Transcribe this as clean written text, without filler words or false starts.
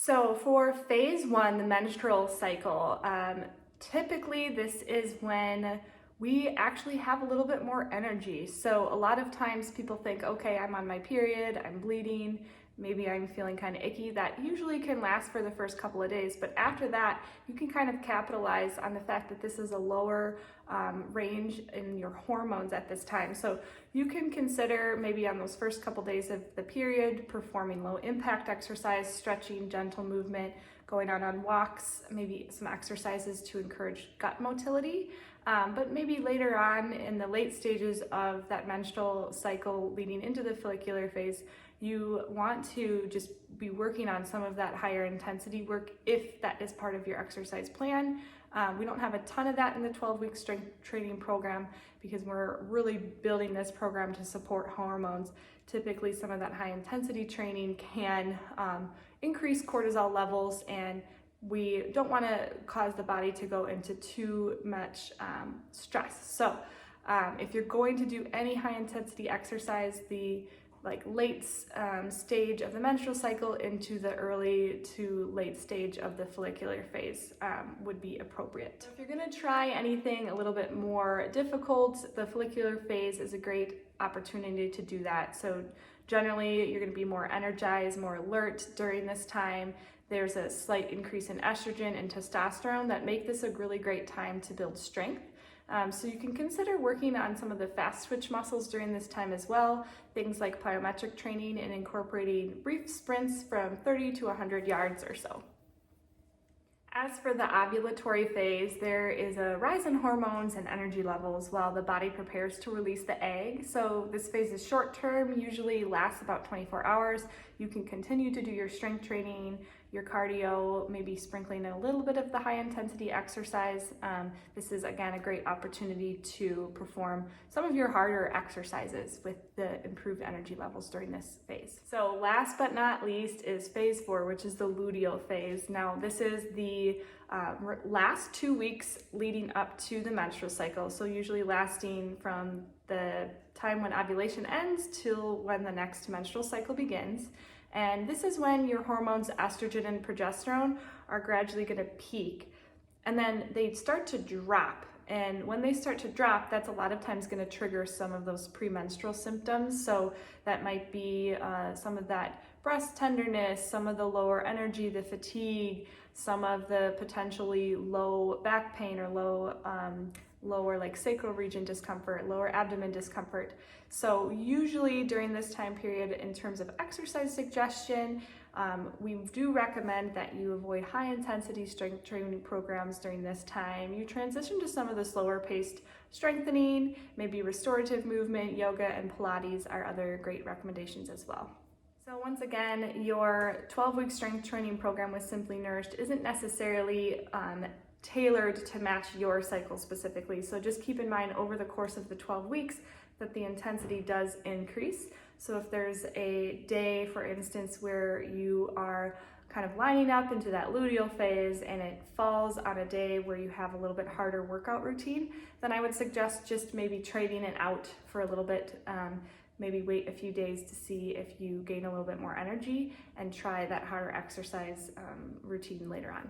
So for phase one, the menstrual cycle, typically this is when we actually have a little bit more energy. So a lot of times people think, okay, I'm on my period, I'm bleeding, maybe I'm feeling kind of icky. That usually can last for the first couple of days, but after that, you can kind of capitalize on the fact that this is a lower range in your hormones at this time. So you can consider maybe on those first couple days of the period, performing low impact exercise, stretching, gentle movement, going out on walks, maybe some exercises to encourage gut motility. But maybe later on in the late stages of that menstrual cycle leading into the follicular phase, you want to just be working on some of that higher intensity work if that is part of your exercise plan. We don't have a ton of that in the 12-week strength training program because we're really building this program to support hormones. Typically, some of that high intensity training can increase cortisol levels, and we don't want to cause the body to go into too much stress. So if you're going to do any high intensity exercise, the late stage of the menstrual cycle into the early to late stage of the follicular phase would be appropriate. If you're gonna try anything a little bit more difficult, the follicular phase is a great opportunity to do that. So generally you're gonna be more energized, more alert during this time. There's a slight increase in estrogen and testosterone that make this a really great time to build strength. So you can consider working on some of the fast twitch muscles during this time as well, things like plyometric training and incorporating brief sprints from 30 to 100 yards or so. As for the ovulatory phase, there is a rise in hormones and energy levels while the body prepares to release the egg. So this phase is short term, usually lasts about 24 hours. You can continue to do your strength training, your cardio, maybe sprinkling in a little bit of the high intensity exercise. This is again a great opportunity to perform some of your harder exercises with the improved energy levels during this phase. So last but not least is phase 4, which is the luteal phase. Now this is the last 2 weeks leading up to the menstrual cycle. So usually lasting from the time when ovulation ends till when the next menstrual cycle begins. And this is when your hormones, estrogen and progesterone, are gradually going to peak. And then they start to drop. And when they start to drop, that's a lot of times going to trigger some of those premenstrual symptoms. So that might be some of that breast tenderness, some of the lower energy, the fatigue, some of the potentially low back pain or lower like sacral region discomfort, lower abdomen discomfort. So usually during this time period, in terms of exercise suggestion, we do recommend that you avoid high intensity strength training programs during this time. You transition to some of the slower paced strengthening, maybe restorative movement, yoga and Pilates are other great recommendations as well. So once again, your 12-week strength training program with Simply Nourished isn't necessarily tailored to match your cycle specifically. So just keep in mind over the course of the 12 weeks that the intensity does increase. So if there's a day, for instance, where you are kind of lining up into that luteal phase and it falls on a day where you have a little bit harder workout routine, then I would suggest just maybe trading it out for a little bit. Maybe wait a few days to see if you gain a little bit more energy and try that harder exercise routine later on.